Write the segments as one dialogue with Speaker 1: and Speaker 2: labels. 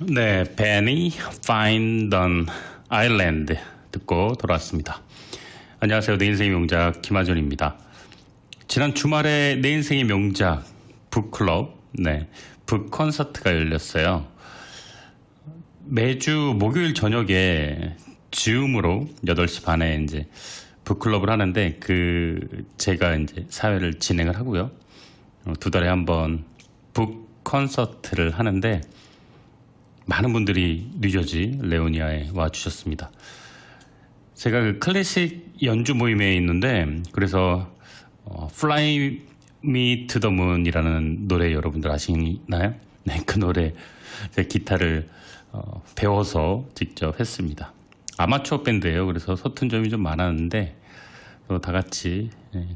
Speaker 1: 네, Penny Find an Island 듣고 돌아왔습니다. 안녕하세요. 내 인생의 명작 김하준입니다. 지난 주말에 내 인생의 명작 북클럽, 북 콘서트가 열렸어요. 매주 목요일 저녁에 줌으로 8시 반에 이제 북클럽을 하는데 제가 이제 사회를 진행을 하고요. 2달에 한 번 북 콘서트를 하는데 많은 분들이 뉴저지 레오니아에 와주셨습니다. 제가 그 클래식 연주 모임에 있는데 그래서 Fly Me to the Moon이라는 노래 여러분들 아시나요? 네, 그 노래 제 기타를 배워서 직접 했습니다. 아마추어 밴드예요. 그래서 서툰 점이 좀 많았는데 다 같이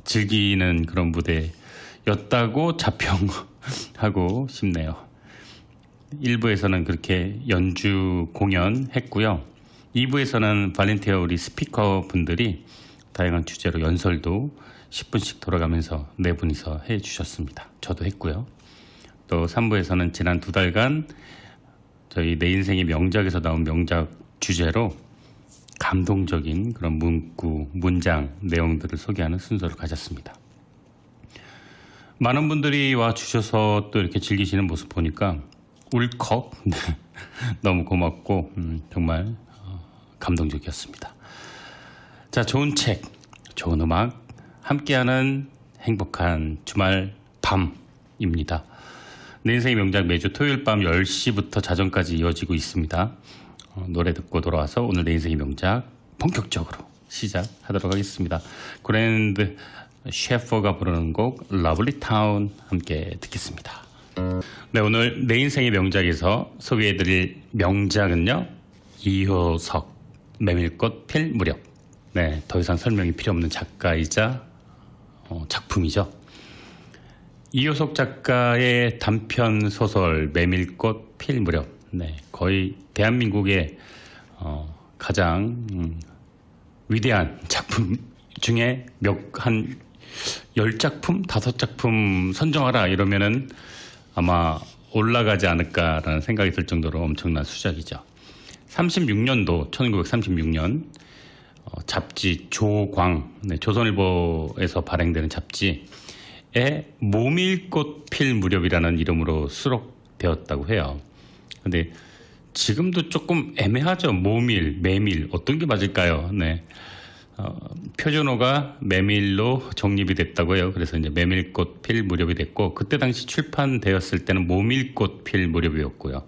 Speaker 1: 즐기는 그런 무대였다고 자평하고 싶네요. 1부에서는 그렇게 연주 공연했고요. 2부에서는 발렌티아 우리 스피커 분들이 다양한 주제로 연설도 10분씩 돌아가면서 4분이서 해주셨습니다. 저도 했고요. 또 3부에서는 지난 2달간 저희 내 인생의 명작에서 나온 명작 주제로 감동적인 그런 문구, 문장, 내용들을 소개하는 순서를 가졌습니다. 많은 분들이 와주셔서 또 이렇게 즐기시는 모습 보니까 울컥 너무 고맙고 정말 감동적이었습니다. 자, 좋은 책, 좋은 음악 함께하는 행복한 주말 밤입니다. 내 인생의 명작 매주 토요일 밤 10시부터 자정까지 이어지고 있습니다. 노래 듣고 돌아와서 오늘 내 인생의 명작 본격적으로 시작하도록 하겠습니다. 그랜드 셰퍼가 부르는 곡 러블리 타운 함께 듣겠습니다. 네, 오늘 내 인생의 명작에서 소개해드릴 명작은요, 이효석 메밀꽃 필 무렵. 네, 더 이상 설명이 필요 없는 작가이자 작품이죠. 이효석 작가의 단편 소설 메밀꽃 필 무렵. 네, 거의 대한민국의 가장 위대한 작품 중에 한 10작품, 5작품 선정하라 이러면은 아마 올라가지 않을까라는 생각이 들 정도로 엄청난 수작이죠. 36년도 1936년 잡지 조광, 조선일보에서 발행되는 잡지에 모밀꽃 필 무렵이라는 이름으로 수록되었다고 해요. 근데 지금도 조금 애매하죠. 모밀, 메밀 어떤 게 맞을까요? 네. 표준어가 메밀로 정립이 됐다고 해요. 그래서 이제 메밀꽃 필 무렵이 됐고, 그때 당시 출판되었을 때는 모밀꽃 필 무렵이었고요.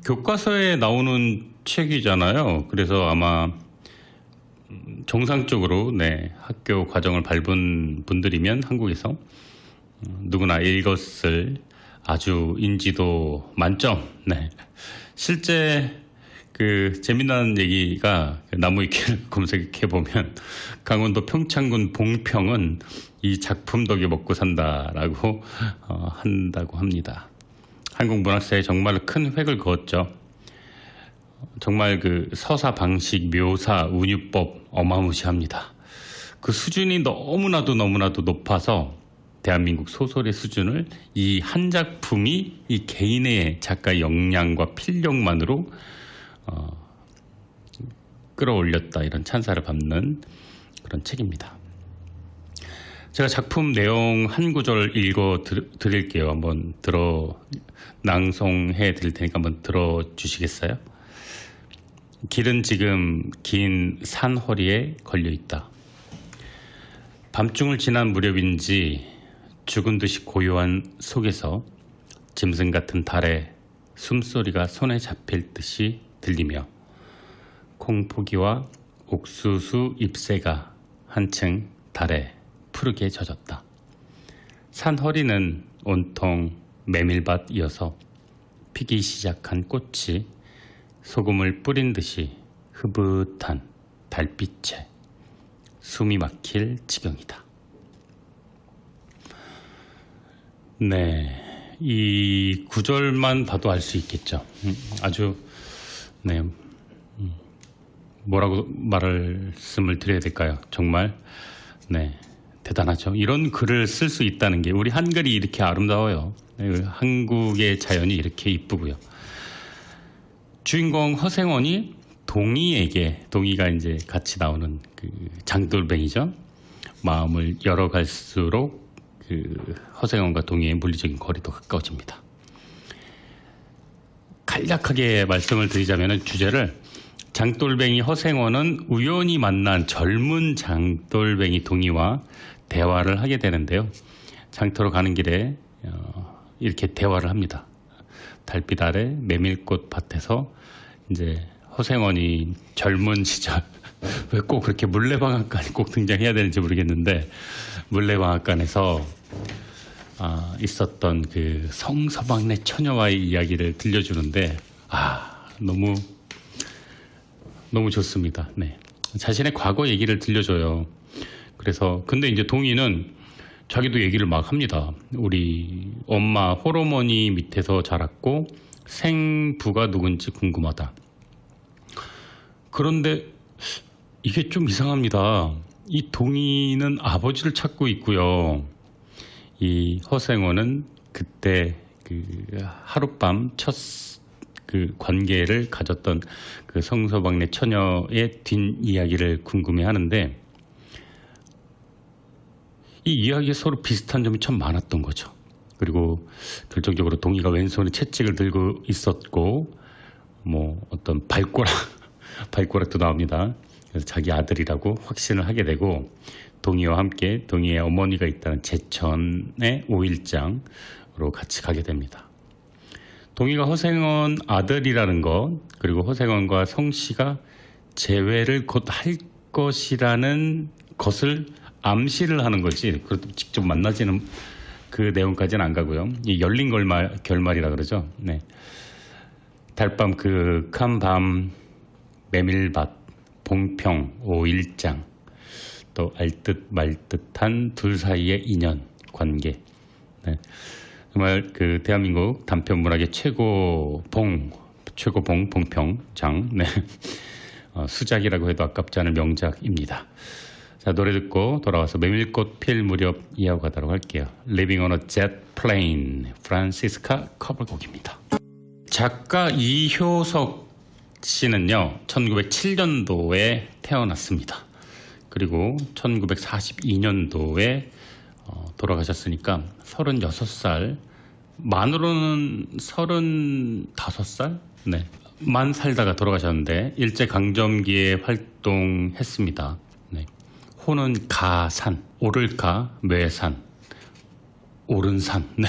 Speaker 1: 교과서에 나오는 책이잖아요. 그래서 아마 정상적으로 학교 과정을 밟은 분들이면 한국에서 누구나 읽었을 아주 인지도 만점. 실제 재미난 얘기가 나무위키를 검색해보면 강원도 평창군 봉평은 이 작품 덕에 먹고 산다라고 한다고 합니다. 한국 문학사에 정말 큰 획을 그었죠. 정말 서사 방식, 묘사, 운유법 어마무시합니다. 그 수준이 너무나도 높아서 대한민국 소설의 수준을 이 한 작품이 이 개인의 작가의 역량과 필력만으로 끌어올렸다, 이런 찬사를 받는 그런 책입니다. 제가 작품 내용 한 구절 읽어 드릴게요. 한번 낭송해 드릴 테니까 한번 들어주시겠어요? 길은 지금 긴 산허리에 걸려있다. 밤중을 지난 무렵인지 죽은 듯이 고요한 속에서 짐승 같은 달의 숨소리가 손에 잡힐 듯이 들리며 콩포기와 옥수수 잎새가 한층 달에 푸르게 젖었다. 산 허리는 온통 메밀밭이어서 피기 시작한 꽃이 소금을 뿌린 듯이 흐뭇한 달빛에 숨이 막힐 지경이다. 네, 이 구절만 봐도 알 수 있겠죠. 아주 뭐라고 말씀을 드려야 될까요? 정말 대단하죠. 이런 글을 쓸 수 있다는 게, 우리 한글이 이렇게 아름다워요. 한국의 자연이 이렇게 이쁘고요. 주인공 허생원이 동이가 이제 같이 나오는 그 장돌뱅이죠. 마음을 열어갈수록 그 허생원과 동이의 물리적인 거리도 가까워집니다. 간략하게 말씀을 드리자면 주제를 장돌뱅이 허생원은 우연히 만난 젊은 장돌뱅이 동이와 대화를 하게 되는데요. 장터로 가는 길에 이렇게 대화를 합니다. 달빛 아래 메밀꽃 밭에서 이제 허생원이 젊은 시절 왜 꼭 그렇게 물레방앗간이 꼭 등장해야 되는지 모르겠는데 물레방앗간에서 있었던 그 성서방네 처녀와의 이야기를 들려주는데 너무 좋습니다. 네. 자신의 과거 얘기를 들려줘요. 그래서 근데 이제 동이는 자기도 얘기를 막 합니다. 우리 엄마 홀어머니 밑에서 자랐고 생부가 누군지 궁금하다. 그런데 이게 좀 이상합니다. 이 동이는 아버지를 찾고 있고요. 이 허생원은 그때 그 하룻밤 첫 그 관계를 가졌던 그 성서방네 처녀의 뒷이야기를 궁금해하는데 이 이야기에 서로 비슷한 점이 참 많았던 거죠. 그리고 결정적으로 동이가 왼손에 채찍을 들고 있었고 뭐 어떤 발꼬락도 나옵니다. 그래서 자기 아들이라고 확신을 하게 되고 동이와 함께 동이의 어머니가 있다는 제천의 5일장으로 같이 가게 됩니다. 동이가 허생원 아들이라는 것, 그리고 허생원과 성씨가 재회를 곧 할 것이라는 것을 암시를 하는 거지, 그래도 직접 만나지는 그 내용까지는 안 가고요. 이 열린 결말이라 그러죠. 네. 달밤 그윽한 밤 메밀밭 봉평 5일장 또 알듯 말듯한 둘 사이의 인연 관계. 네. 정말 그 대한민국 단편 문학의 최고봉 봉평장. 네. 수작이라고 해도 아깝지 않을 명작입니다. 자, 노래 듣고 돌아와서 메밀꽃 필 무렵 이어가도록 할게요. Living on a Jet Plane, 프란시스카 커버곡입니다. 작가 이효석 씨는요, 1907년도에 태어났습니다. 그리고 1942년도에 돌아가셨으니까 36살, 만으로는 35살? 네. 만 살다가 돌아가셨는데 일제강점기에 활동했습니다. 네. 호는 가산, 오를가, 매산, 오른산. 네.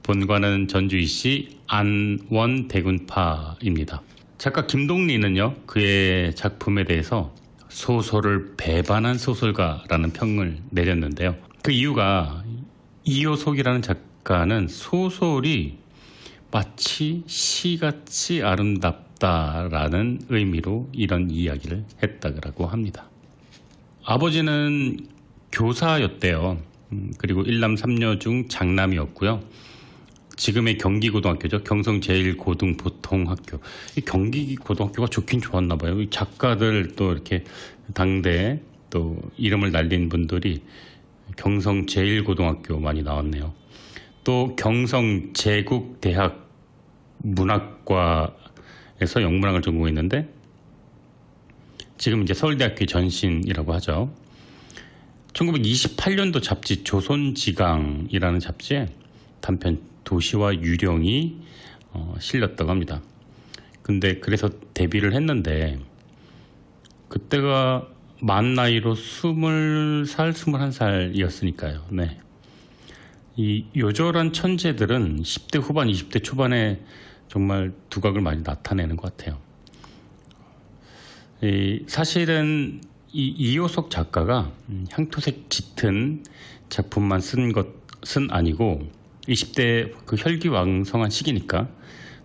Speaker 1: 본관은 전주이시 안원 대군파입니다. 작가 김동리는요, 그의 작품에 대해서 소설을 배반한 소설가라는 평을 내렸는데요. 그 이유가 이효석이라는 작가는 소설이 마치 시같이 아름답다라는 의미로 이런 이야기를 했다고 합니다. 아버지는 교사였대요. 그리고 일남 삼녀 중 장남이었고요. 지금의 경기고등학교죠. 경성제일고등보통학교. 이 경기고등학교가 좋긴 좋았나 봐요. 이 작가들 또 이렇게 당대 또 이름을 날린 분들이 경성제일고등학교 많이 나왔네요. 또 경성제국대학 문학과에서 영문학을 전공했는데 지금 이제 서울대학교 전신이라고 하죠. 1928년도 잡지 조선지강이라는 잡지에 단편 도시와 유령이 실렸다고 합니다. 근데 그래서 데뷔를 했는데 그때가 만 나이로 20살, 21살이었으니까요. 네. 이 요절한 천재들은 10대 후반, 20대 초반에 정말 두각을 많이 나타내는 것 같아요. 사실은 이효석 작가가 향토색 짙은 작품만 쓴 것은 아니고 20대 그 혈기왕성한 시기니까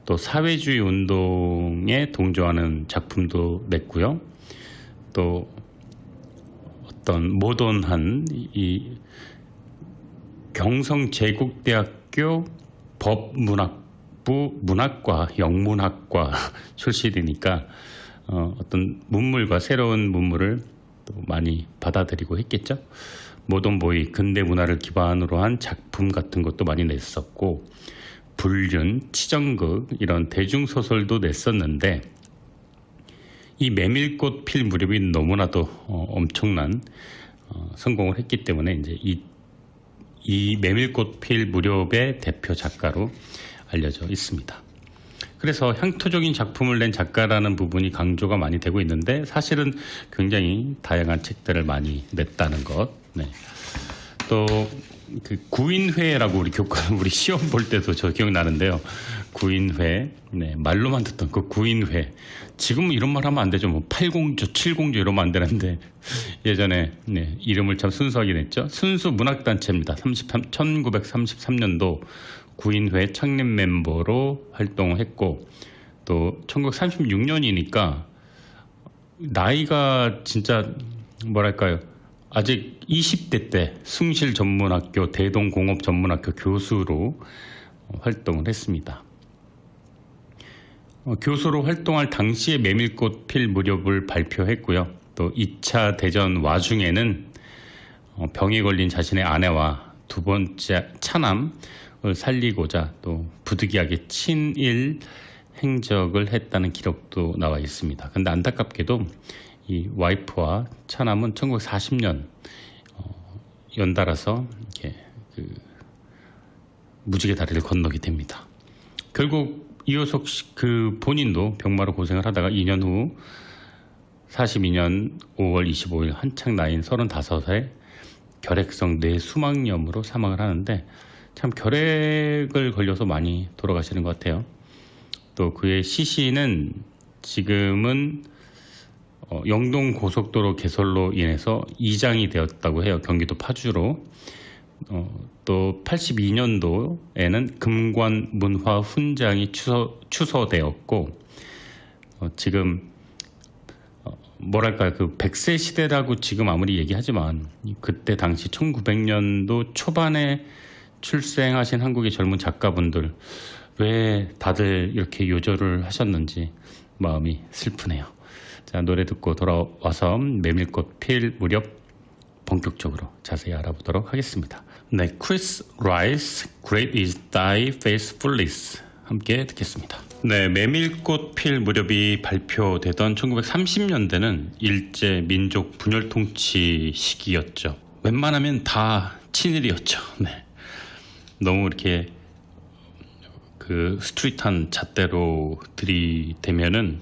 Speaker 1: 또 사회주의 운동에 동조하는 작품도 냈고요. 또 어떤 모던한 이 경성제국대학교 법문학부 문학과 영문학과 출신이니까 어떤 문물과 새로운 문물을 또 많이 받아들이고 했겠죠. 모던보이, 근대 문화를 기반으로 한 작품 같은 것도 많이 냈었고, 불륜, 치정극 이런 대중소설도 냈었는데, 이 메밀꽃 필 무렵이 너무나도 엄청난 성공을 했기 때문에 이제 이 메밀꽃 필 무렵의 대표 작가로 알려져 있습니다. 그래서 향토적인 작품을 낸 작가라는 부분이 강조가 많이 되고 있는데, 사실은 굉장히 다양한 책들을 많이 냈다는 것. 네. 또 그 구인회라고 우리 시험 볼 때도 저 기억나는데요. 구인회, 네, 말로만 듣던 그 구인회. 지금은 이런 말 하면 안 되죠. 뭐 8공조, 7공조 이러면 안 되는데, 예전에 네, 이름을 참 순수하게 냈죠. 순수 문학단체입니다. 1933년도 구인회 창립 멤버로 활동했고, 또 1936년이니까 나이가 진짜 뭐랄까요, 아직 20대 때 숭실전문학교 대동공업전문학교 교수로 활동을 했습니다. 교수로 활동할 당시에 메밀꽃 필 무렵을 발표했고요. 또 2차 대전 와중에는 병에 걸린 자신의 아내와 두 번째 차남을 살리고자 또 부득이하게 친일 행적을 했다는 기록도 나와 있습니다. 그런데 안타깝게도 이 와이프와 차남은 1940년 연달아서 이렇게 무지개 다리를 건너게 됩니다. 결국 이효석 씨 본인도 병마로 고생을 하다가 2년 후 42년 5월 25일 한창 나이인 35세 결핵성 뇌수막염으로 사망을 하는데, 참 결핵을 걸려서 많이 돌아가시는 것 같아요. 또 그의 시신은 지금은 영동 고속도로 개설로 인해서 이장이 되었다고 해요. 경기도 파주로. 또 82년도에는 금관 문화 훈장이 추서되었고, 지금 뭐랄까 그 100세 시대라고 지금 아무리 얘기하지만, 그때 당시 1900년도 초반에 출생하신 한국의 젊은 작가분들 왜 다들 이렇게 요절을 하셨는지 마음이 슬프네요. 자, 노래 듣고 돌아와서 메밀꽃 필 무렵 본격적으로 자세히 알아보도록 하겠습니다. 네, 크리스 라이스, Great is Thy Faithfulness 함께 듣겠습니다. 네, 메밀꽃 필 무렵이 발표되던 1930년대는 일제 민족 분열 통치 시기였죠. 웬만하면 다 친일이었죠. 네, 너무 이렇게 그 스트릿한 잣대로 들이대면은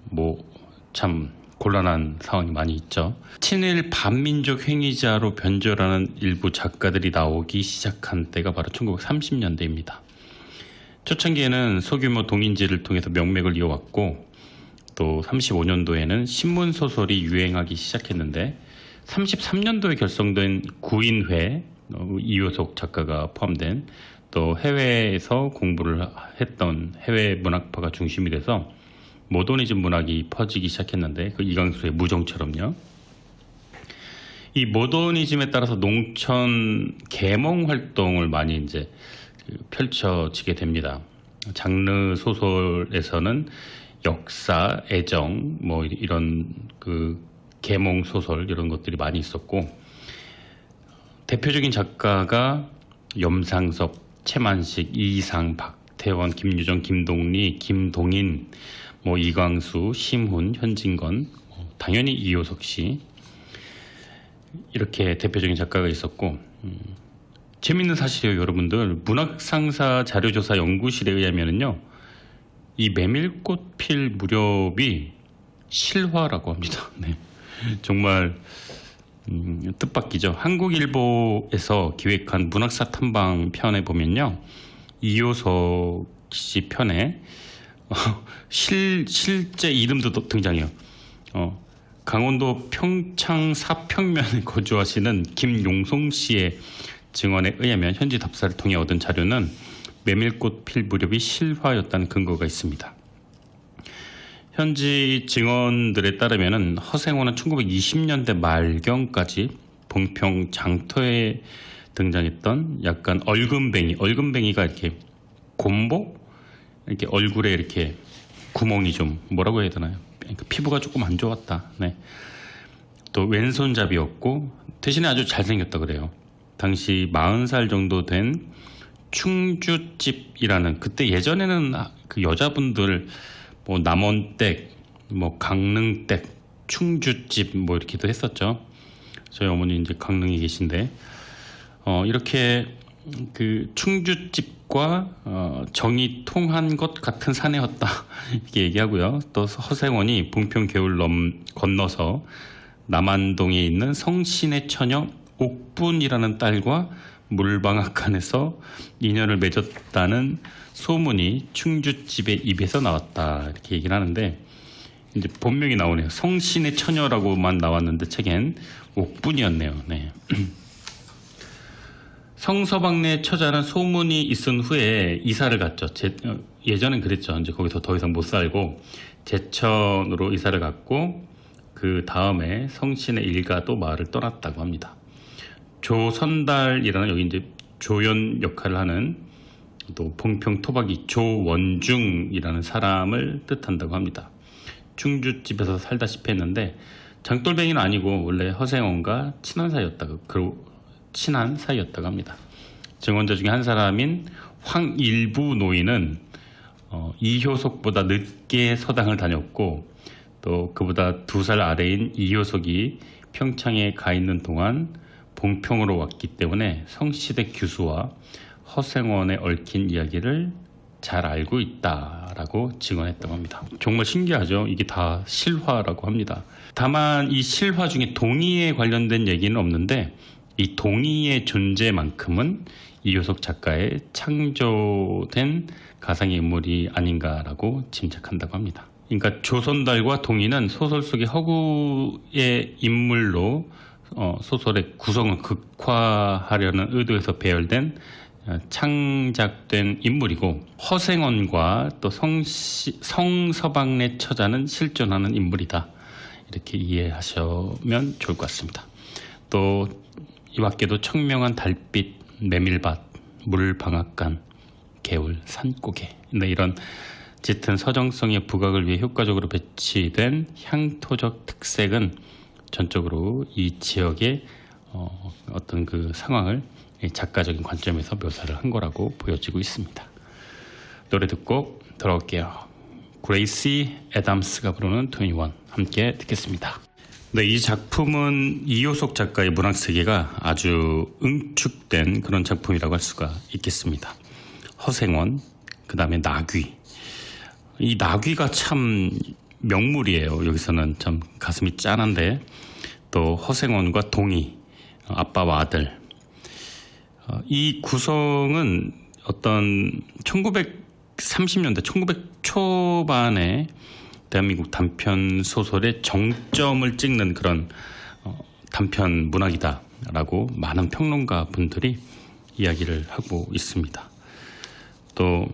Speaker 1: 뭐 참 곤란한 상황이 많이 있죠. 친일 반민족 행위자로 변절하는 일부 작가들이 나오기 시작한 때가 바로 1930년대입니다. 초창기에는 소규모 동인지를 통해서 명맥을 이어왔고, 또 35년도에는 신문소설이 유행하기 시작했는데, 33년도에 결성된 구인회, 이효석 작가가 포함된, 또 해외에서 공부를 했던 해외 문학파가 중심이 돼서 모더니즘 문학이 퍼지기 시작했는데, 그 이강수의 무정처럼요. 이 모더니즘에 따라서 농촌 계몽 활동을 많이 이제 펼쳐지게 됩니다. 장르 소설에서는 역사, 애정, 뭐 이런 그 계몽 소설 이런 것들이 많이 있었고, 대표적인 작가가 염상섭, 최만식, 이이상, 박태원, 김유정, 김동리, 김동인, 뭐 이광수, 심훈, 현진건, 당연히 이효석 씨, 이렇게 대표적인 작가가 있었고, 재밌는 사실이에요, 여러분들. 문학상사 자료조사 연구실에 의하면은요, 이 메밀꽃 필 무렵이 실화라고 합니다. 네, 정말 뜻밖이죠. 한국일보에서 기획한 문학사 탐방 편에 보면요, 이효석 씨 편에 실제 이름도 등장해요. 강원도 평창 사평면에 거주하시는 김용송 씨의 증언에 의하면 현지 답사를 통해 얻은 자료는 메밀꽃 필 무렵이 실화였다는 근거가 있습니다. 현지 증언들에 따르면 허생호는 1920년대 말경까지 봉평 장터에 등장했던 약간 얼금뱅이가 이렇게 곰보? 이렇게 얼굴에 이렇게 구멍이 좀 뭐라고 해야 되나요? 피부가 조금 안 좋았다. 네. 또 왼손잡이였고 대신에 아주 잘생겼다 그래요. 당시 40살 정도 된 충주집이라는, 그때 예전에는 그 여자분들 뭐 남원댁, 뭐 강릉댁, 충주집 뭐 이렇게도 했었죠. 저희 어머니 이제 강릉에 계신데 이렇게 그 충주집과 정이 통한 것 같은 사내였다 이렇게 얘기하고요. 또 허생원이 봉평 개울 건너서 남안동에 있는 성신의 처녀 옥분이라는 딸과 물방앗간에서 인연을 맺었다는 소문이 충주집의 입에서 나왔다 이렇게 얘기를 하는데, 이제 본명이 나오네요. 성신의 처녀라고만 나왔는데 책엔 옥분이었네요. 네. 성서방네 처자는 소문이 있은 후에 이사를 갔죠. 예전엔 그랬죠. 이제 거기서 더 이상 못 살고 제천으로 이사를 갔고, 그 다음에 성신의 일가도 마을을 떠났다고 합니다. 조선달이라는, 여기 이제 조연 역할을 하는 또 봉평 토박이 조원중이라는 사람을 뜻한다고 합니다. 충주집에서 살다시피 했는데 장돌뱅이는 아니고 원래 허생원과 친한 사이였다고 합니다. 증언자 중에 한 사람인 황일부 노인은 이효석보다 늦게 서당을 다녔고, 또 그보다 2살 아래인 이효석이 평창에 가 있는 동안 봉평으로 왔기 때문에 성시대 규수와 허생원에 얽힌 이야기를 잘 알고 있다라고 증언했다고 합니다. 정말 신기하죠. 이게 다 실화라고 합니다. 다만 이 실화 중에 동의에 관련된 얘기는 없는데, 이 동의의 존재만큼은 이효석 작가의 창조된 가상의 인물이 아닌가라고 짐작한다고 합니다. 그러니까 조선달과 동의는 소설 속의 허구의 인물로 소설의 구성을 극화하려는 의도에서 배열된 창작된 인물이고, 허생원과 또 성서방네 처자는 실존하는 인물이다 이렇게 이해하시면 좋을 것 같습니다. 또 이 밖에도 청명한 달빛, 메밀밭, 물방앗간, 개울, 산고개, 이런 짙은 서정성의 부각을 위해 효과적으로 배치된 향토적 특색은 전적으로 이 지역의 어떤 그 상황을 작가적인 관점에서 묘사를 한 거라고 보여지고 있습니다. 노래 듣고 돌아올게요. 그레이시 애담스가 부르는 21 함께 듣겠습니다. 네, 이 작품은 이효석 작가의 문학 세계가 아주 응축된 그런 작품이라고 할 수가 있겠습니다. 허생원, 그 다음에 나귀. 이 나귀가 참 명물이에요. 여기서는 참 가슴이 짠한데, 또 허생원과 동의, 아빠와 아들. 이 구성은 어떤 1930년대, 1900 초반에 대한민국 단편 소설의 정점을 찍는 그런 단편 문학이다라고 많은 평론가 분들이 이야기를 하고 있습니다. 또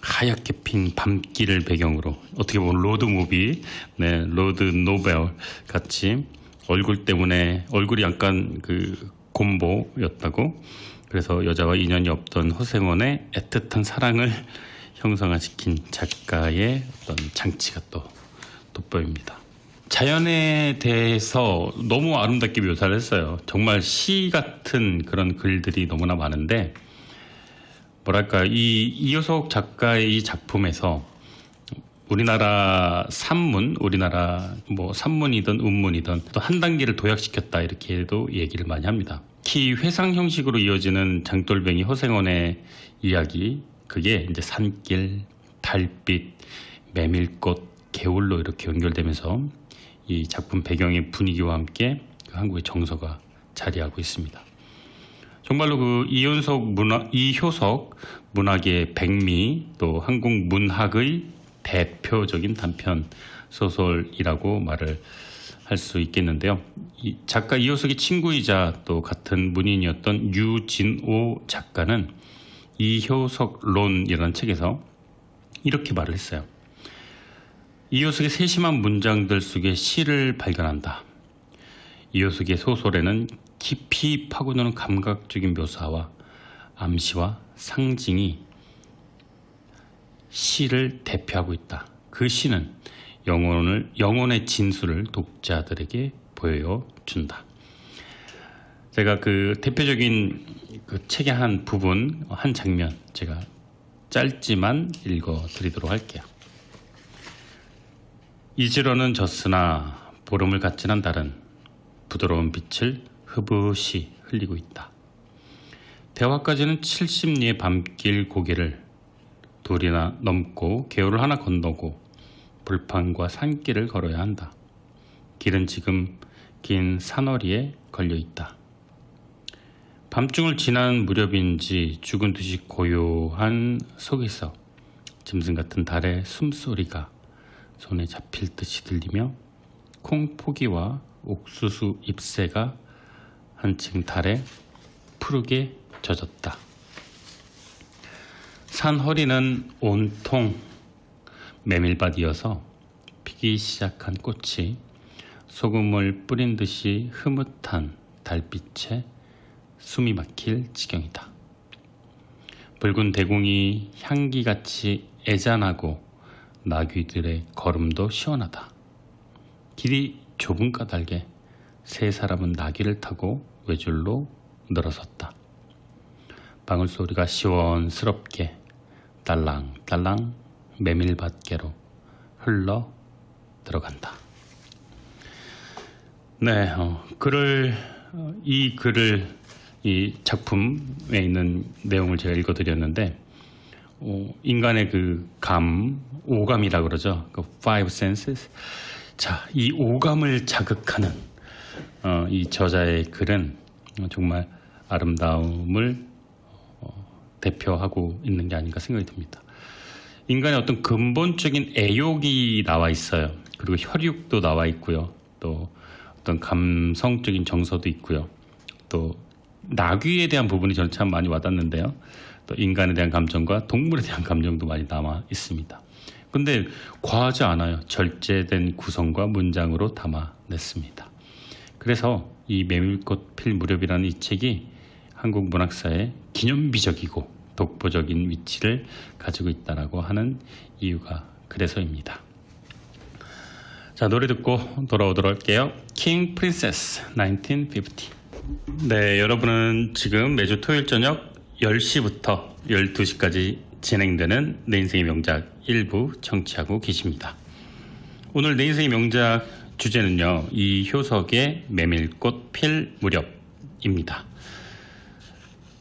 Speaker 1: 하얗게 핀 밤길을 배경으로, 어떻게 보면 로드무비, 로드 노벨 같이 얼굴 때문에, 얼굴이 약간 그 곰보였다고, 그래서 여자와 인연이 없던 허생원의 애틋한 사랑을 형성화시킨 작가의 어떤 장치가 또 돋보입니다. 자연에 대해서 너무 아름답게 묘사를 했어요. 정말 시 같은 그런 글들이 너무나 많은데, 뭐랄까, 이 이효석 작가의 이 작품에서 우리나라 산문, 우리나라 뭐 산문이든 운문이든 또 한 단계를 도약시켰다 이렇게도 얘기를 많이 합니다. 특히 회상 형식으로 이어지는 장돌뱅이 허생원의 이야기, 그게 이제 산길, 달빛, 메밀꽃, 개울로 이렇게 연결되면서 이 작품 배경의 분위기와 함께 그 한국의 정서가 자리하고 있습니다. 정말로 그 이효석 문학의 백미, 또 한국 문학의 대표적인 단편 소설이라고 말을 할 수 있겠는데요. 이 작가 이효석의 친구이자 또 같은 문인이었던 유진오 작가는 이효석론이라는 책에서 이렇게 말을 했어요. 이효석의 세심한 문장들 속에 시를 발견한다. 이효석의 소설에는 깊이 파고드는 감각적인 묘사와 암시와 상징이 시를 대표하고 있다. 그 시는 영혼의 진수를 독자들에게 보여준다. 제가 그 대표적인 그 책의 한 부분, 한 장면 제가 짧지만 읽어드리도록 할게요. 이지로는 졌으나 보름을 갖지는 달은 부드러운 빛을 흐붓이 흘리고 있다. 대화까지는 70리의 밤길 고개를 둘이나 넘고 개울을 하나 건너고 불판과 산길을 걸어야 한다. 길은 지금 긴 산허리에 걸려 있다. 밤중을 지난 무렵인지 죽은 듯이 고요한 속에서 짐승 같은 달의 숨소리가 손에 잡힐 듯이 들리며 콩포기와 옥수수 잎새가 한층 달에 푸르게 젖었다. 산 허리는 온통 메밀밭이어서 피기 시작한 꽃이 소금을 뿌린 듯이 흐뭇한 달빛에 숨이 막힐 지경이다. 붉은 대공이 향기같이 애잔하고 나귀들의 걸음도 시원하다. 길이 좁은 까닭에 세 사람은 나귀를 타고 외줄로 늘어섰다. 방울소리가 시원스럽게 딸랑딸랑 메밀밭계로 흘러 들어간다. 네, 이 작품에 있는 내용을 제가 읽어드렸는데, 인간의 그 오감이라고 그러죠. 그 five senses. 자, 이 오감을 자극하는 이 저자의 글은 정말 아름다움을 대표하고 있는 게 아닌가 생각이 듭니다. 인간의 어떤 근본적인 애욕이 나와 있어요. 그리고 혈육도 나와 있고요. 또 어떤 감성적인 정서도 있고요. 또 나귀에 대한 부분이 저는 참 많이 와닿는데요. 또 인간에 대한 감정과 동물에 대한 감정도 많이 남아 있습니다. 근데 과하지 않아요. 절제된 구성과 문장으로 담아냈습니다. 그래서 이 메밀꽃 필 무렵이라는 이 책이 한국 문학사의 기념비적이고 독보적인 위치를 가지고 있다고 하는 이유가 그래서입니다. 자, 노래 듣고 돌아오도록 할게요. King Princess 1950. 네, 여러분은 지금 매주 토요일 저녁 10시부터 12시까지 진행되는 내 인생의 명작 1부 청취하고 계십니다. 오늘 내 인생의 명작 주제는요, 이효석의 메밀꽃 필 무렵입니다.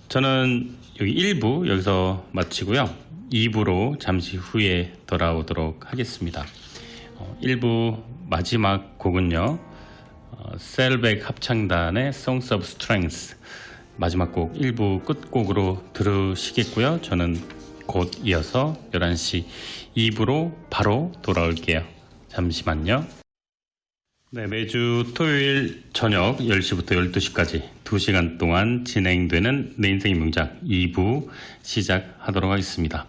Speaker 1: 저는 여기 1부 여기서 마치고요. 2부로 잠시 후에 돌아오도록 하겠습니다. 1부 마지막 곡은요, 셀백 합창단의 Songs of Strength 마지막 곡 1부 끝곡으로 들으시겠고요. 저는 곧 이어서 11시 2부로 바로 돌아올게요. 잠시만요. 네, 매주 토요일 저녁 10시부터 12시까지 2시간 동안 진행되는 내 인생의 명작 2부 시작하도록 하겠습니다.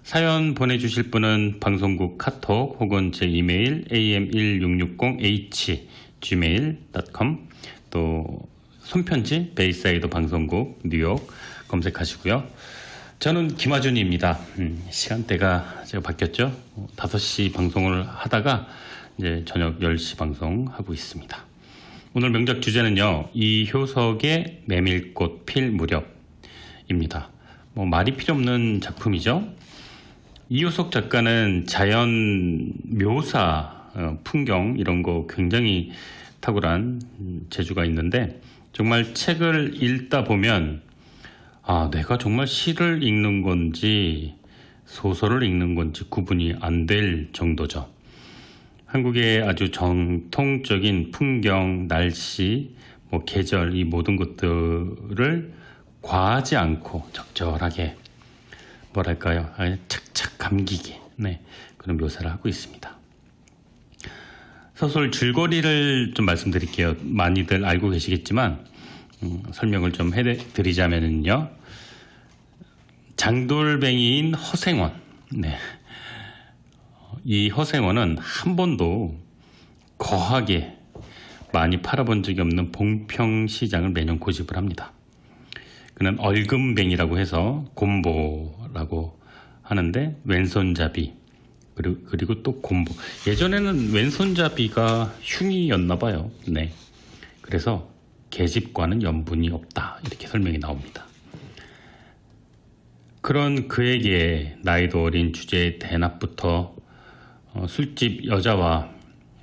Speaker 1: 사연 보내주실 분은 방송국 카톡 혹은 제 이메일 am1660h@gmail.com 또 손편지 베이사이드 방송국 뉴욕 검색하시고요. 저는 김하준입니다. 시간대가 제가 바뀌었죠. 5시 방송을 하다가 이제 저녁 10시 방송하고 있습니다. 오늘 명작 주제는요, 이효석의 메밀꽃 필 무렵입니다. 말이 필요 없는 작품이죠. 이효석 작가는 자연 묘사, 풍경 이런 거 굉장히 탁월한 재주가 있는데, 정말 책을 읽다 보면 내가 정말 시를 읽는 건지 소설을 읽는 건지 구분이 안 될 정도죠. 한국의 아주 정통적인 풍경, 날씨, 계절 이 모든 것들을 과하지 않고 적절하게 착착 감기게 그런 묘사를 하고 있습니다. 소설 줄거리를 좀 말씀드릴게요. 많이들 알고 계시겠지만 설명을 좀 해드리자면요, 장돌뱅이인 허생원, 이 허생원은 한 번도 거하게 많이 팔아본 적이 없는 봉평시장을 매년 고집을 합니다. 그는 얼금뱅이라고 해서 곰보라고 하는데 왼손잡이, 그리고 또 곰보. 예전에는 왼손잡이가 흉이었나 봐요. 네. 그래서 계집과는 연분이 없다. 이렇게 설명이 나옵니다. 그런 그에게 나이도 어린 주제의 대낮부터 술집 여자와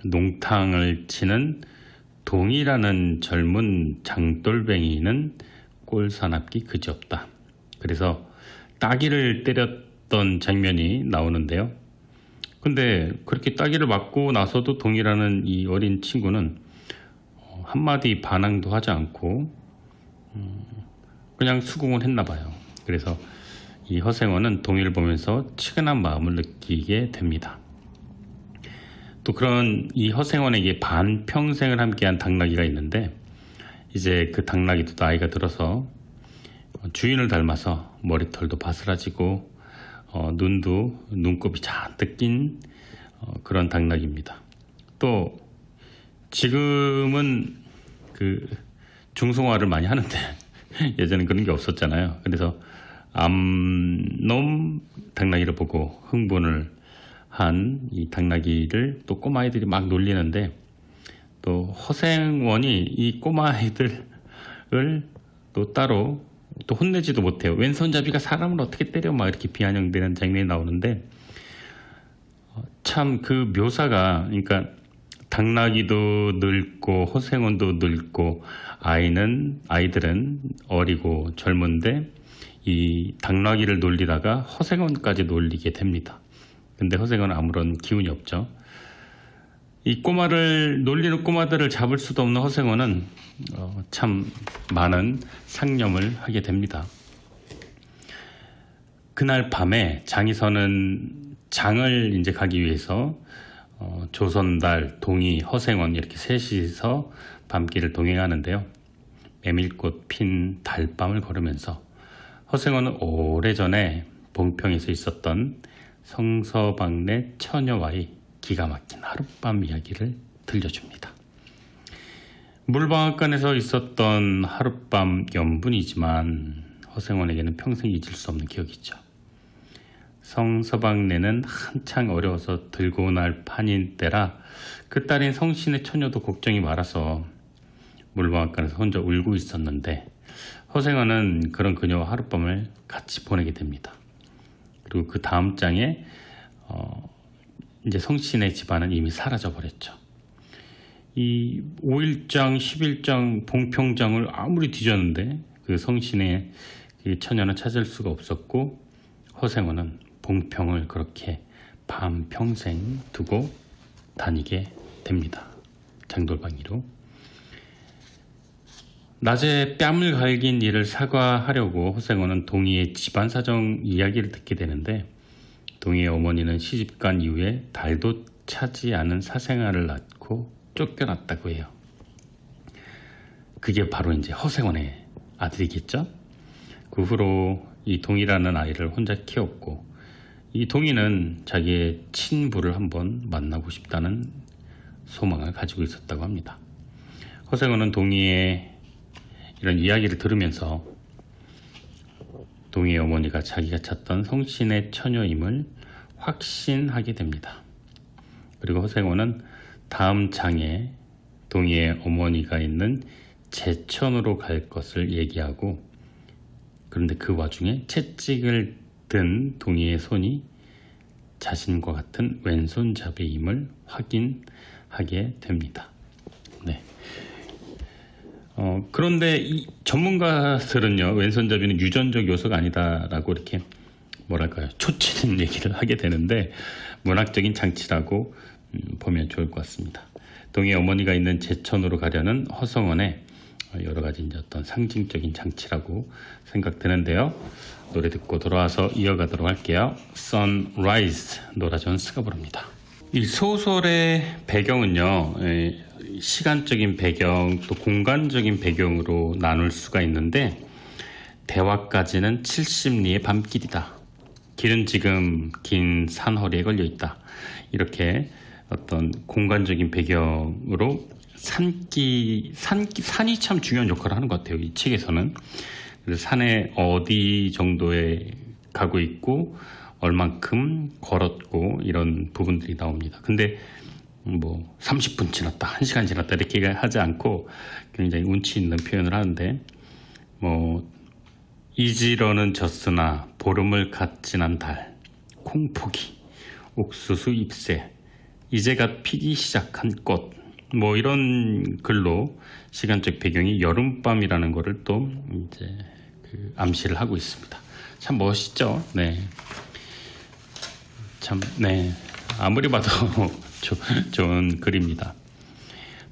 Speaker 1: 농탕을 치는 동이라는 젊은 장돌뱅이는 꼴사납기 그지없다. 그래서 따귀를 때렸던 장면이 나오는데요. 근데 그렇게 따귀를 맞고 나서도 동이라는 이 어린 친구는 한마디 반항도 하지 않고 그냥 수긍을 했나 봐요. 그래서 이 허생원은 동이를 보면서 측은한 마음을 느끼게 됩니다. 또 그런 이 허생원에게 반평생을 함께한 당나귀가 있는데, 이제 그 당나귀도 나이가 들어서 주인을 닮아서 머리털도 바스라지고 눈도 눈곱이 잔뜩 낀 그런 당나귀입니다. 또 지금은 그 중성화를 많이 하는데 예전엔 그런 게 없었잖아요. 그래서 암놈 당나귀를 보고 흥분을 한 이 당나귀를 또 꼬마아이들이 막 놀리는데, 또 허생원이 이 꼬마아이들을 또 따로 또 혼내지도 못해요. 왼손잡이가 사람을 어떻게 때려, 막 이렇게 비아냥대는 장면이 나오는데, 참 그 묘사가, 그러니까 당나귀도 늙고 허생원도 늙고 아이들은 어리고 젊은데 이 당나귀를 놀리다가 허생원까지 놀리게 됩니다. 근데 허생원은 아무런 기운이 없죠. 이 꼬마를 놀리는 꼬마들을 잡을 수도 없는 허생원은 참 많은 상념을 하게 됩니다. 그날 밤에 장이선은 장을 이제 가기 위해서 조선달, 동이, 허생원 이렇게 셋이서 밤길을 동행하는데요. 메밀꽃 핀 달밤을 걸으면서 허생원은 오래전에 봉평에서 있었던 성서방네 처녀와의 기가 막힌 하룻밤 이야기를 들려줍니다. 물방앗간에서 있었던 하룻밤 연분이지만 허생원에게는 평생 잊을 수 없는 기억이죠. 성서방네는 한창 어려워서 들고 날 판인 때라 그 딸인 성신의 처녀도 걱정이 많아서 물방앗간에서 혼자 울고 있었는데, 허생원은 그런 그녀와 하룻밤을 같이 보내게 됩니다. 그리고 그 다음 장에 이제 성신의 집안은 이미 사라져 버렸죠. 이 5일장, 11장, 봉평장을 아무리 뒤졌는데 그 성신의 그 처녀는 찾을 수가 없었고, 허생원은 봉평을 그렇게 반평생 두고 다니게 됩니다. 장돌방이로. 낮에 뺨을 갈긴 일을 사과하려고 허생원은 동희의 집안 사정 이야기를 듣게 되는데, 동희의 어머니는 시집간 이후에 달도 차지 않은 사생아를 낳고 쫓겨났다고 해요. 그게 바로 이제 허생원의 아들이겠죠? 그 후로 이 동희라는 아이를 혼자 키웠고, 이 동희는 자기의 친부를 한번 만나고 싶다는 소망을 가지고 있었다고 합니다. 허생원은 동희의 이런 이야기를 들으면서 동희의 어머니가 자기가 찾던 성신의 처녀임을 확신하게 됩니다. 그리고 허생원은 다음 장에 동희의 어머니가 있는 제천으로 갈 것을 얘기하고, 그런데 그 와중에 채찍을 든 동희의 손이 자신과 같은 왼손잡이임을 확인하게 됩니다. 네. 그런데 이 전문가들은요, 왼손잡이는 유전적 요소가 아니다라고 이렇게 뭐랄까요, 초치는 얘기를 하게 되는데, 문학적인 장치라고 보면 좋을 것 같습니다. 동희의 어머니가 있는 제천으로 가려는 허성원의 여러 가지 이제 어떤 상징적인 장치라고 생각되는데요. 노래 듣고 돌아와서 이어가도록 할게요. Sunrise, 노라 존스가 부릅니다. 이 소설의 배경은요, 시간적인 배경 또 공간적인 배경으로 나눌 수가 있는데, 대화까지는 70리의 밤길이다. 길은 지금 긴 산허리에 걸려 있다. 이렇게 어떤 공간적인 배경으로 산이 참 중요한 역할을 하는 것 같아요. 이 책에서는. 그래서 산에 어디 정도에 가고 있고 얼만큼 걸었고 이런 부분들이 나옵니다. 근데 뭐 30분 지났다, 1시간 지났다 이렇게 하지 않고 굉장히 운치 있는 표현을 하는데, 뭐 이지러는 졌으나 보름을 갓 지난 달, 콩포기, 옥수수 잎새, 이제갓 피기 시작한 꽃, 뭐 이런 글로 시간적 배경이 여름밤이라는 거를 또 이제 암시를 하고 있습니다. 참 멋있죠? 네. 참, 네. 아무리 봐도 좋은 글입니다.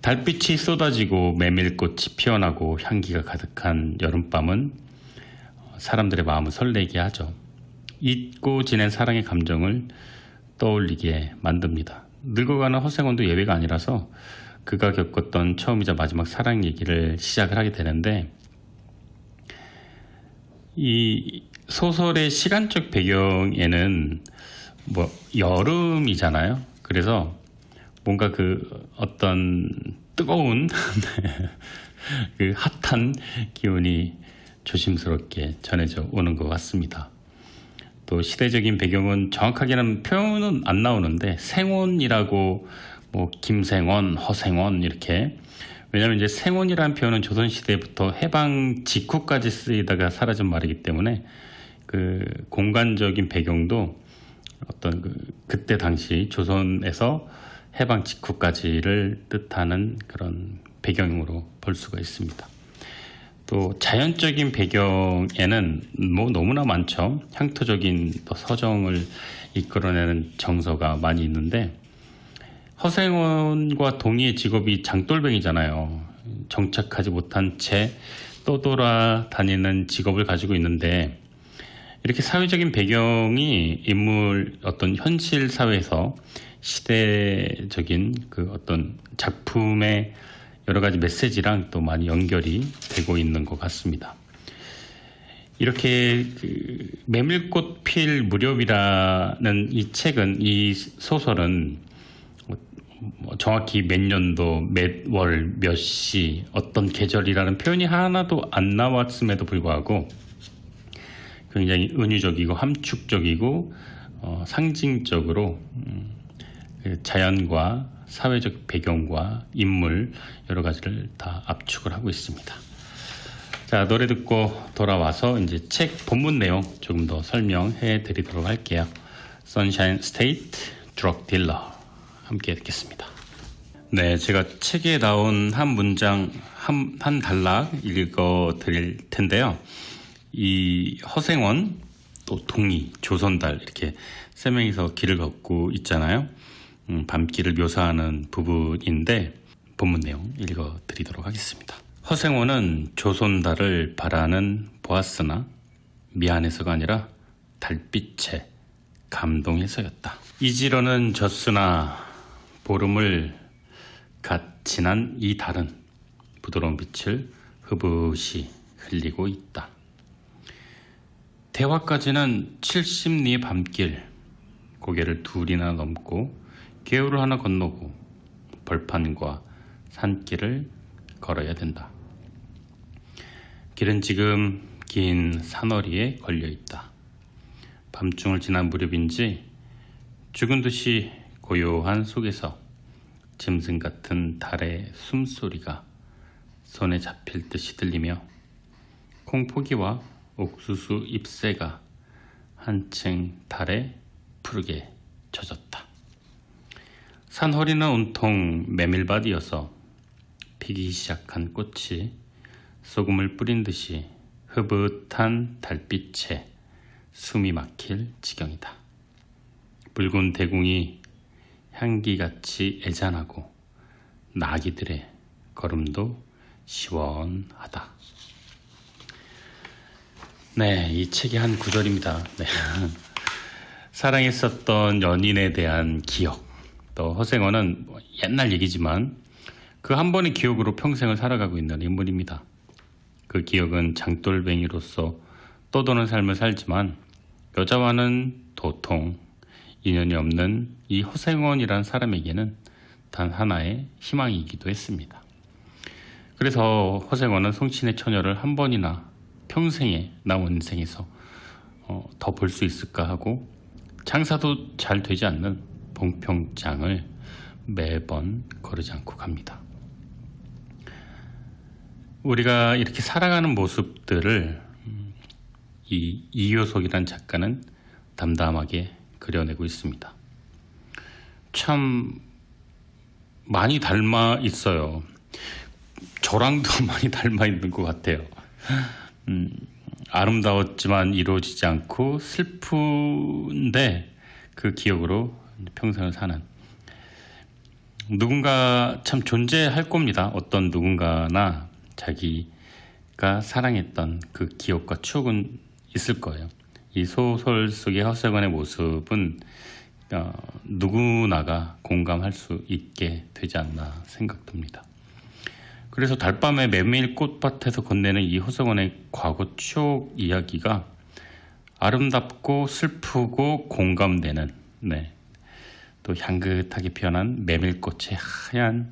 Speaker 1: 달빛이 쏟아지고 메밀꽃이 피어나고 향기가 가득한 여름밤은 사람들의 마음을 설레게 하죠. 잊고 지낸 사랑의 감정을 떠올리게 만듭니다. 늙어가는 허생원도 예외가 아니라서 그가 겪었던 처음이자 마지막 사랑 얘기를 시작을 하게 되는데, 이 소설의 시간적 배경에는 뭐 여름이잖아요. 그래서 뭔가 그 어떤 뜨거운 그 핫한 기운이 조심스럽게 전해져 오는 것 같습니다. 또 시대적인 배경은 정확하게는 표현은 안 나오는데 생원이라고, 뭐 김생원, 허생원 이렇게, 왜냐하면 이제 생원이라는 표현은 조선시대부터 해방 직후까지 쓰이다가 사라진 말이기 때문에 그 공간적인 배경도 어떤 그때 당시 조선에서 해방 직후까지를 뜻하는 그런 배경으로 볼 수가 있습니다. 또 자연적인 배경에는 뭐 너무나 많죠. 향토적인 또 서정을 이끌어내는 정서가 많이 있는데, 허생원과 동희의 직업이 장돌뱅이잖아요. 정착하지 못한 채 떠돌아다니는 직업을 가지고 있는데, 이렇게 사회적인 배경이 인물 어떤 현실 사회에서 시대적인 그 어떤 작품의 여러 가지 메시지랑 또 많이 연결이 되고 있는 것 같습니다. 이렇게 그 메밀꽃 필 무렵이라는 이 책은, 이 소설은 정확히 몇 년도, 몇 월, 몇 시, 어떤 계절이라는 표현이 하나도 안 나왔음에도 불구하고 굉장히 은유적이고 함축적이고 상징적으로 자연과 사회적 배경과 인물 여러 가지를 다 압축을 하고 있습니다. 자, 노래 듣고 돌아와서 이제 책 본문 내용 조금 더 설명해 드리도록 할게요. Sunshine State, Drug Dealer 함께 듣겠습니다. 네, 제가 책에 나온 한 문장, 한 단락 읽어 드릴 텐데요. 이 허생원, 또 동희, 조선달 이렇게 세 명이서 길을 걷고 있잖아요. 밤길을 묘사하는 부분인데 본문 내용 읽어 드리도록 하겠습니다. 허생원은 조선달을 바라는 보았으나 미안해서가 아니라 달빛에 감동해서였다. 이지러는 졌으나 보름을 갓 지난 이 달은 부드러운 빛을 흐붓이 흘리고 있다. 대화까지는 70리의 밤길, 고개를 둘이나 넘고 개울을 하나 건너고 벌판과 산길을 걸어야 된다. 길은 지금 긴 산허리에 걸려있다. 밤중을 지난 무렵인지 죽은 듯이 고요한 속에서 짐승 같은 달의 숨소리가 손에 잡힐 듯이 들리며 콩포기와 옥수수 잎새가 한층 달에 푸르게 젖었다. 산허리는 온통 메밀밭이어서 피기 시작한 꽃이 소금을 뿌린 듯이 흐붓한 달빛에 숨이 막힐 지경이다. 붉은 대궁이 향기같이 애잔하고 나귀들의 걸음도 시원하다. 네, 이 책의 한 구절입니다. 네. 사랑했었던 연인에 대한 기억. 또 허생원은 옛날 얘기지만 그 한 번의 기억으로 평생을 살아가고 있는 인물입니다. 그 기억은 장돌뱅이로서 떠도는 삶을 살지만 여자와는 도통 인연이 없는 이 허생원이란 사람에게는 단 하나의 희망이기도 했습니다. 그래서 허생원은 송신의 처녀를 한 번이나 평생에 남은 인생에서 더 볼 수 있을까 하고 장사도 잘 되지 않는 봉평장을 매번 거르지 않고 갑니다. 우리가 이렇게 살아가는 모습들을 이 이효석이라는 작가는 담담하게 그려내고 있습니다. 참 많이 닮아 있어요. 저랑도 많이 닮아 있는 것 같아요. 아름다웠지만 이루어지지 않고 슬픈데 그 기억으로 평생을 사는 누군가 참 존재할 겁니다. 어떤 누군가나 자기가 사랑했던 그 기억과 추억은 있을 거예요. 이 소설 속의 허세건의 모습은 누구나가 공감할 수 있게 되지 않나 생각됩니다. 그래서 달밤에 메밀 꽃밭에서 건네는 이 허세건의 과거 추억 이야기가 아름답고 슬프고 공감되는, 또 향긋하게 피어난 메밀꽃의 하얀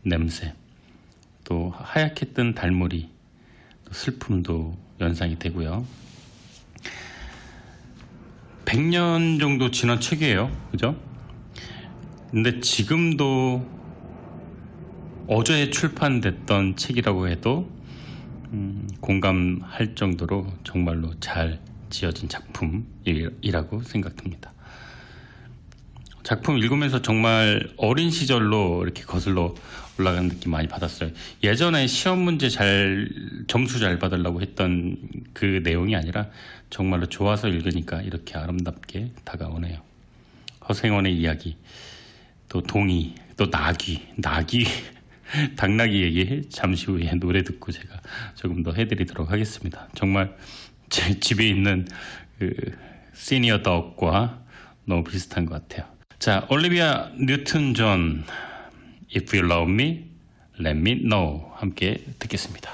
Speaker 1: 냄새, 또 하얗게 뜬 달무리, 또 슬픔도 연상이 되고요. 100년 정도 지난 책이에요. 그죠? 근데 지금도 어제 출판됐던 책이라고 해도 공감할 정도로 정말로 잘 지어진 작품이라고 생각됩니다. 작품 읽으면서 정말 어린 시절로 이렇게 거슬러 올라가는 느낌 많이 받았어요. 예전에 시험 문제 점수 잘 받으려고 했던 그 내용이 아니라 정말로 좋아서 읽으니까 이렇게 아름답게 다가오네요. 허생원의 이야기, 또 동이, 또 낙이 당나귀 얘기 잠시 후에 노래 듣고 제가 조금 더 해드리도록 하겠습니다. 정말 제 집에 있는 그 시니어 덕과 너무 비슷한 것 같아요. 자, 올리비아 뉴튼 존, If You Love Me, Let Me Know 함께 듣겠습니다.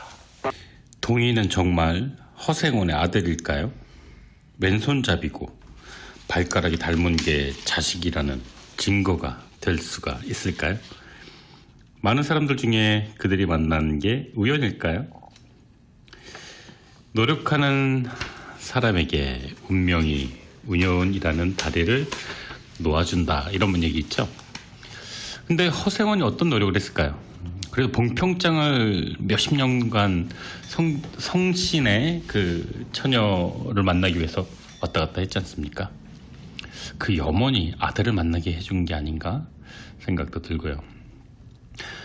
Speaker 1: 동이는 정말 허생원의 아들일까요? 왼손잡이고 발가락이 닮은 게 자식이라는 증거가 될 수가 있을까요? 많은 사람들 중에 그들이 만난 게 우연일까요? 노력하는 사람에게 운명이 운연이라는 다리를 놓아준다, 이런 얘기 있죠. 근데 허생원이 어떤 노력을 했을까요? 그래서 봉평장을 몇십 년간 성신의 그 처녀를 만나기 위해서 왔다 갔다 했지 않습니까? 그 염원이 아들을 만나게 해준 게 아닌가 생각도 들고요.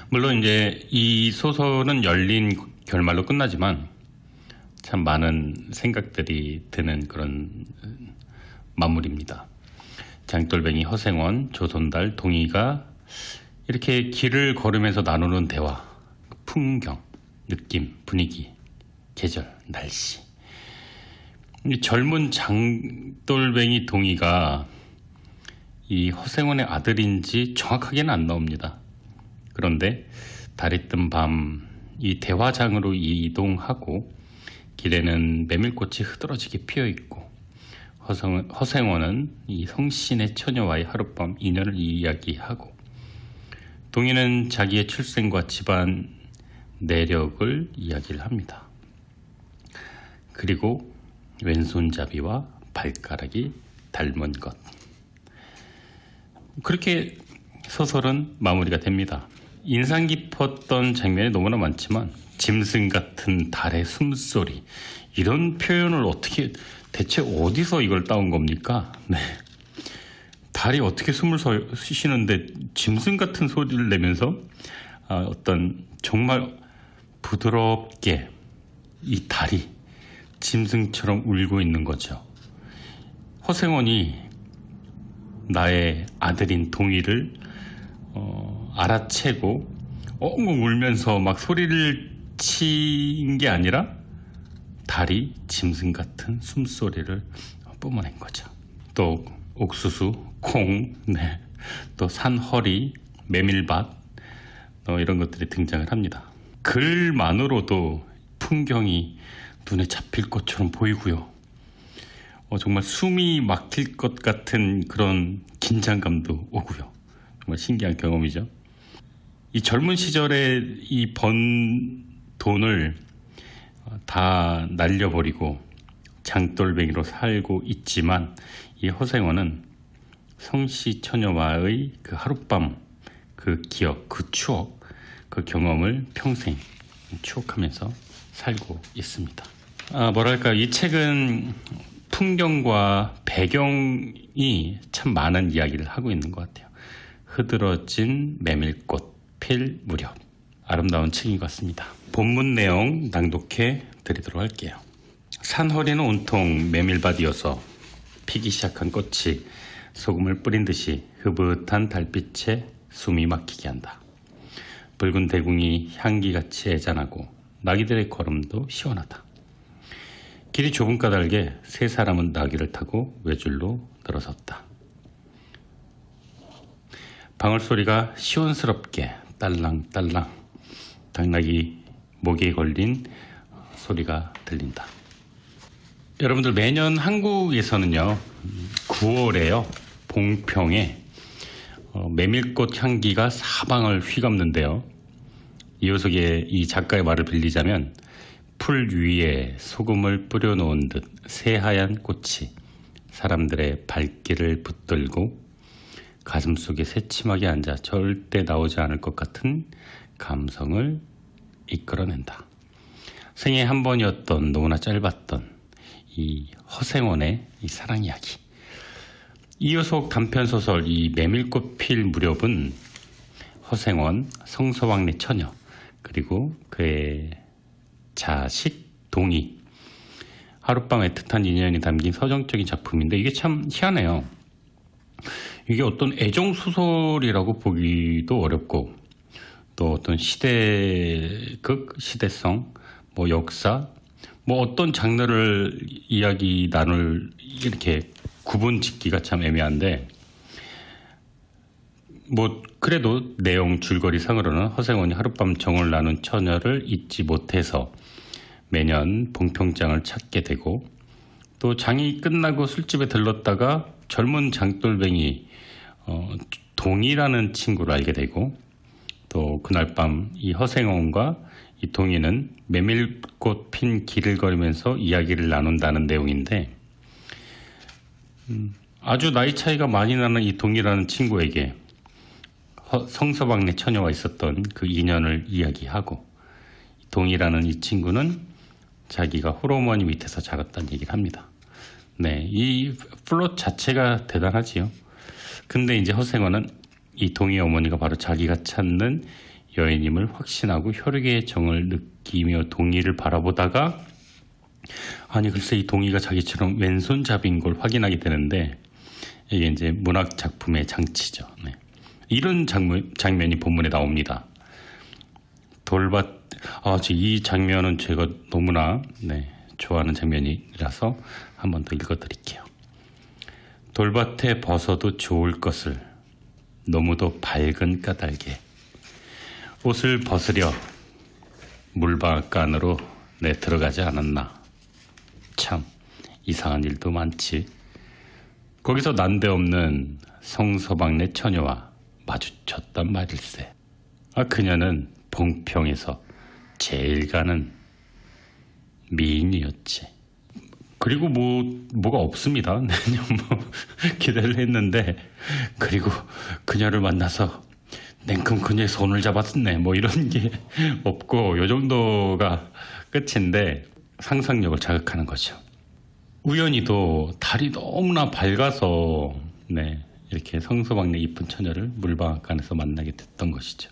Speaker 1: 물론 이제 이 소설은 열린 결말로 끝나지만 참 많은 생각들이 드는 그런 마무리입니다. 장돌뱅이, 허생원, 조선달, 동이가 이렇게 길을 걸으면서 나누는 대화, 풍경, 느낌, 분위기, 계절, 날씨. 이 젊은 장돌뱅이 동이가 이 허생원의 아들인지 정확하게는 안 나옵니다. 그런데 달이 뜬 밤 이 대화장으로 이동하고 길에는 메밀꽃이 흐드러지게 피어있고 허생원은 이 성신의 처녀와의 하룻밤 인연을 이야기하고 동이는 자기의 출생과 집안 내력을 이야기를 합니다. 그리고 왼손잡이와 발가락이 닮은 것. 그렇게 소설은 마무리가 됩니다. 인상 깊었던 장면이 너무나 많지만 짐승 같은 달의 숨소리, 이런 표현을 어떻게, 대체 어디서 이걸 따온 겁니까? 달이 어떻게 숨을 쉬시는데 짐승 같은 소리를 내면서 어떤 정말 부드럽게 이 달이 짐승처럼 울고 있는 거죠. 허생원이 나의 아들인 동이를 알아채고 엉엉 울면서 막 소리를 친 게 아니라 달이 짐승 같은 숨소리를 뿜어낸 거죠. 또 옥수수, 콩, 또 산허리, 메밀밭, 이런 것들이 등장을 합니다. 글만으로도 풍경이 눈에 잡힐 것처럼 보이고요. 정말 숨이 막힐 것 같은 그런 긴장감도 오고요. 정말 신기한 경험이죠. 이 젊은 시절에 이 번 돈을 다 날려버리고 장돌뱅이로 살고 있지만 이 허생원은 성씨 처녀와의 그 하룻밤, 그 기억, 그 추억, 그 경험을 평생 추억하면서 살고 있습니다. 뭐랄까, 이 책은 풍경과 배경이 참 많은 이야기를 하고 있는 것 같아요. 흐드러진 메밀꽃 필 무렵. 아름다운 책인 것 같습니다. 본문 내용 낭독해 드리도록 할게요. 산허리는 온통 메밀밭이어서 피기 시작한 꽃이 소금을 뿌린 듯이 흐뭇한 달빛에 숨이 막히게 한다. 붉은 대궁이 향기같이 애잔하고 나귀들의 걸음도 시원하다. 길이 좁은 까닭에 세 사람은 나귀를 타고 외줄로 늘어섰다. 방울소리가 시원스럽게 딸랑딸랑 당나귀 목에 걸린 소리가 들린다. 여러분들, 매년 한국에서는요 9월에요 봉평에 메밀꽃 향기가 사방을 휘감는데요. 이어속에 이 작가의 말을 빌리자면 풀 위에 소금을 뿌려놓은 듯 새하얀 꽃이 사람들의 발길을 붙들고 가슴속에 새침하게 앉아 절대 나오지 않을 것 같은 감성을 이끌어낸다. 생애 한 번이었던 너무나 짧았던 이 허생원의 이 사랑 이야기. 이효석 단편소설 이 메밀꽃 필 무렵은 허생원, 성서왕래 처녀, 그리고 그의 자식 동희, 하룻밤 애틋한 인연이 담긴 서정적인 작품인데, 이게 참 희한해요. 이게 어떤 애정소설이라고 보기도 어렵고, 또 어떤 시대극, 시대성, 뭐 역사, 뭐 어떤 장르를 이야기 나눌 이렇게 구분 짓기가 참 애매한데, 뭐 그래도 내용 줄거리상으로는 허생원이 하룻밤 정을 나눈 처녀를 잊지 못해서 매년 봉평장을 찾게 되고, 또 장이 끝나고 술집에 들렀다가 젊은 장돌뱅이 동희라는 친구를 알게 되고, 또 그날 밤 이 허생원과 이 동희는 메밀꽃 핀 길을 걸으면서 이야기를 나눈다는 내용인데, 아주 나이 차이가 많이 나는 이 동희라는 친구에게 성서방네 처녀와 있었던 그 인연을 이야기하고, 동희라는 이 친구는 자기가 홀어머니 밑에서 자랐다는 얘기를 합니다. 네, 이 플롯 자체가 대단하지요. 근데 이제 허생원은 이 동희 어머니가 바로 자기가 찾는 여인임을 확신하고 혈육의 정을 느끼며 동희를 바라보다가, 아니 글쎄 이 동희가 자기처럼 왼손잡이인 걸 확인하게 되는데, 이게 이제 문학 작품의 장치죠. 네. 이런 장면이 본문에 나옵니다. 이 장면은 제가 너무나 좋아하는 장면이라서 한 번 더 읽어드릴게요. 돌밭에 벗어도 좋을 것을 너무도 밝은 까닭에 옷을 벗으려 물방앗간 안으로 내 들어가지 않았나. 참 이상한 일도 많지. 거기서 난데없는 성서방네 처녀와 마주쳤단 말일세. 그녀는 봉평에서 제일 가는 미인이었지. 그리고 뭐가 없습니다. 내년 기대를 했는데, 그리고 그녀를 만나서 냉큼 그녀의 손을 잡았네, 이런 게 없고, 요 정도가 끝인데 상상력을 자극하는 거죠. 우연히도 달이 너무나 밝아서 이렇게 성서방네 이쁜 처녀를 물방앗간에서 만나게 됐던 것이죠.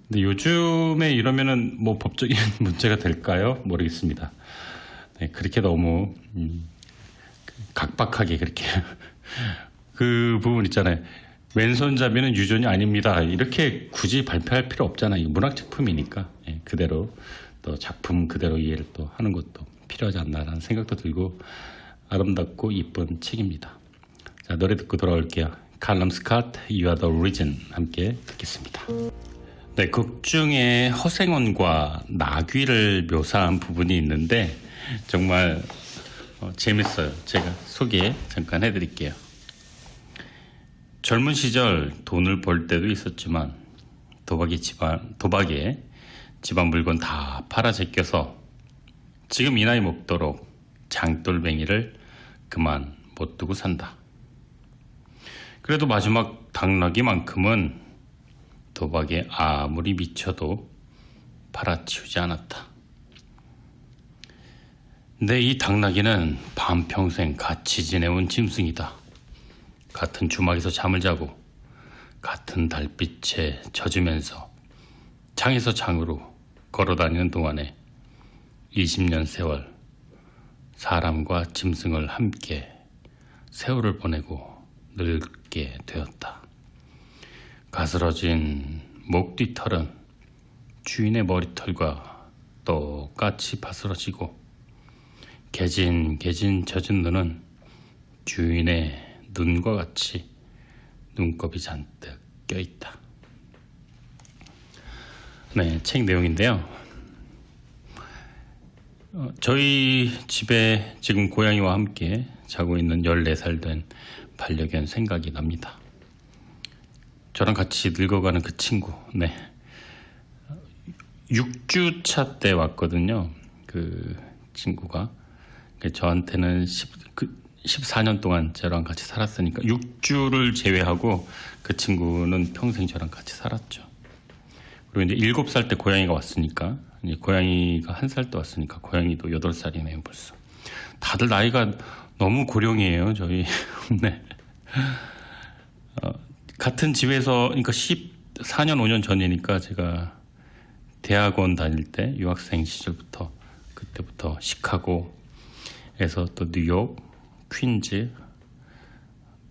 Speaker 1: 근데 요즘에 이러면은 법적인 문제가 될까요? 모르겠습니다. 그렇게 너무 각박하게 그렇게 그 부분 있잖아요. 왼손잡이는 유전이 아닙니다. 이렇게 굳이 발표할 필요 없잖아요. 이거 문학작품이니까 그대로 또 작품 그대로 이해를 또 하는 것도 필요하지 않나라는 생각도 들고, 아름답고 이쁜 책입니다. 자, 노래 듣고 돌아올게요. 칼럼 스캇, You Are The Reason 함께 듣겠습니다. 네, 극 중에 허생원과 나귀를 묘사한 부분이 있는데 정말 재밌어요. 제가 소개 잠깐 해드릴게요. 젊은 시절 돈을 벌 때도 있었지만 도박에 집안 물건 다 팔아 제껴서 지금 이 나이 먹도록 장돌뱅이를 그만 못 두고 산다. 그래도 마지막 당나귀만큼은 도박에 아무리 미쳐도 팔아치우지 않았다. 근데 이 당나귀는 반평생 같이 지내온 짐승이다. 같은 주막에서 잠을 자고 같은 달빛에 젖으면서 장에서 장으로 걸어다니는 동안에 20년 세월 사람과 짐승을 함께 세월을 보내고 늙게 되었다. 가스러진 목 뒤털은 주인의 머리털과 똑같이 바스러지고 개진 젖은 눈은 주인의 눈과 같이 눈곱이 잔뜩 껴있다. 네, 책 내용인데요. 저희 집에 지금 고양이와 함께 자고 있는 14살 된 반려견 생각이 납니다. 저랑 같이 늙어가는 그 친구. 네. 6주차 때 왔거든요. 그 친구가. 저한테는 14년 동안 저랑 같이 살았으니까 6주를 제외하고 그 친구는 평생 저랑 같이 살았죠. 그리고 이제 7살 때 고양이가 왔으니까, 이제 고양이가 1살 때 왔으니까 고양이도 8살이네요, 벌써. 다들 나이가 너무 고령이에요, 저희. 네. 같은 집에서, 그러니까 14년, 5년 전이니까 제가 대학원 다닐 때, 유학생 시절부터, 그때부터 시카고에서 또 뉴욕, 퀸즈,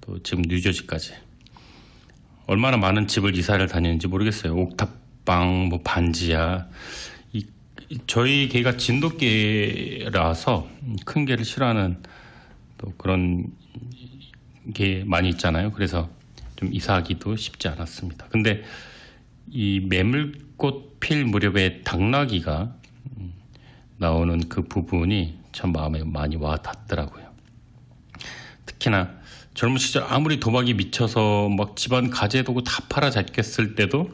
Speaker 1: 또 지금 뉴저지까지. 얼마나 많은 집을 이사를 다니는지 모르겠어요. 옥탑방, 뭐 반지하. 저희 개가 진돗개라서 큰 개를 싫어하는 또 그런 게 많이 있잖아요. 그래서 좀 이사하기도 쉽지 않았습니다. 근데 이 매물꽃 필 무렵에 당나귀가 나오는 그 부분이 참 마음에 많이 와 닿더라고요. 특히나 젊은 시절 아무리 도박이 미쳐서 막 집안 가재도구 다 팔아 잡겠을 때도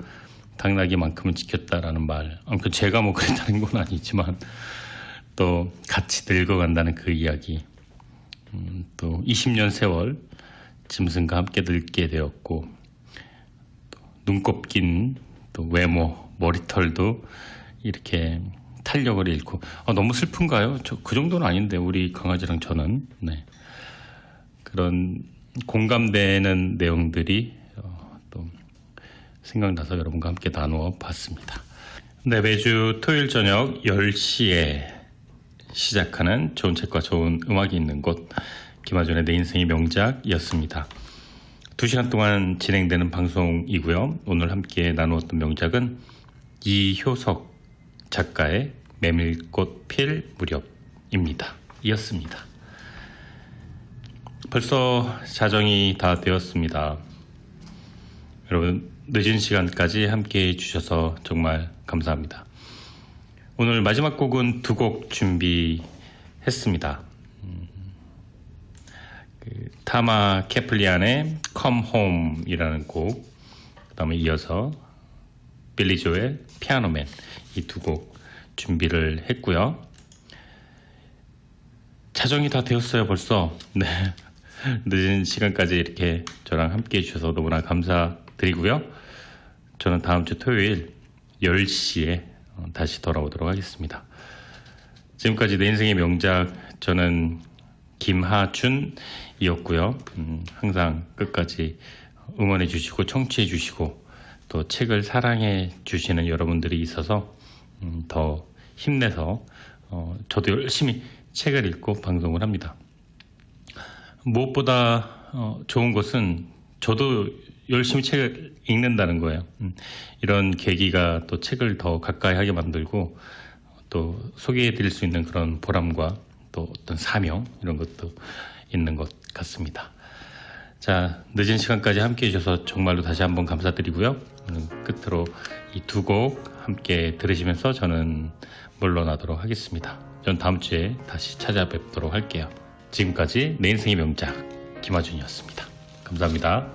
Speaker 1: 당나귀만큼은 지켰다라는 말. 아무튼 제가 뭐 그랬다는 건 아니지만 또 같이 늙어간다는 그 이야기. 또 20년 세월 짐승과 함께 늙게 되었고 또 눈곱 낀 또 외모, 머리털도 이렇게 탄력을 잃고 너무 슬픈가요? 저 그 정도는 아닌데 우리 강아지랑 저는 네. 그런 공감되는 내용들이 또 생각나서 여러분과 함께 나누어 봤습니다. 네, 매주 토요일 저녁 10시에 시작하는 좋은 책과 좋은 음악이 있는 곳 김하준의 내 인생의 명작이었습니다. 2시간 동안 진행되는 방송이고요. 오늘 함께 나누었던 명작은 이효석 작가의 메밀꽃 필 무렵입니다. 이었습니다. 벌써 자정이 다 되었습니다. 여러분 늦은 시간까지 함께 해주셔서 정말 감사합니다. 오늘 마지막 곡은 2곡 준비했습니다. 타마 캐플리안의 Come Home 이라는 곡, 그 다음에 이어서 빌리 조의 피아노맨, 이 2곡 준비를 했고요. 자정이 다 되었어요 벌써. 네. 늦은 시간까지 이렇게 저랑 함께 해주셔서 너무나 감사드리고요. 저는 다음 주 토요일 10시에 다시 돌아오도록 하겠습니다. 지금까지 내 인생의 명작, 저는 김하준이었고요. 항상 끝까지 응원해 주시고 청취해 주시고 또 책을 사랑해 주시는 여러분들이 있어서 더 힘내서 저도 열심히 책을 읽고 방송을 합니다. 무엇보다 좋은 것은 저도 열심히 책을 읽는다는 거예요. 이런 계기가 또 책을 더 가까이 하게 만들고 또 소개해 드릴 수 있는 그런 보람과 또 어떤 사명 이런 것도 있는 것 같습니다. 자, 늦은 시간까지 함께 해주셔서 정말로 다시 한번 감사드리고요. 끝으로 이 2곡 함께 들으시면서 저는 물러나도록 하겠습니다. 전 다음 주에 다시 찾아뵙도록 할게요. 지금까지 내 인생의 명작 김하준이었습니다. 감사합니다.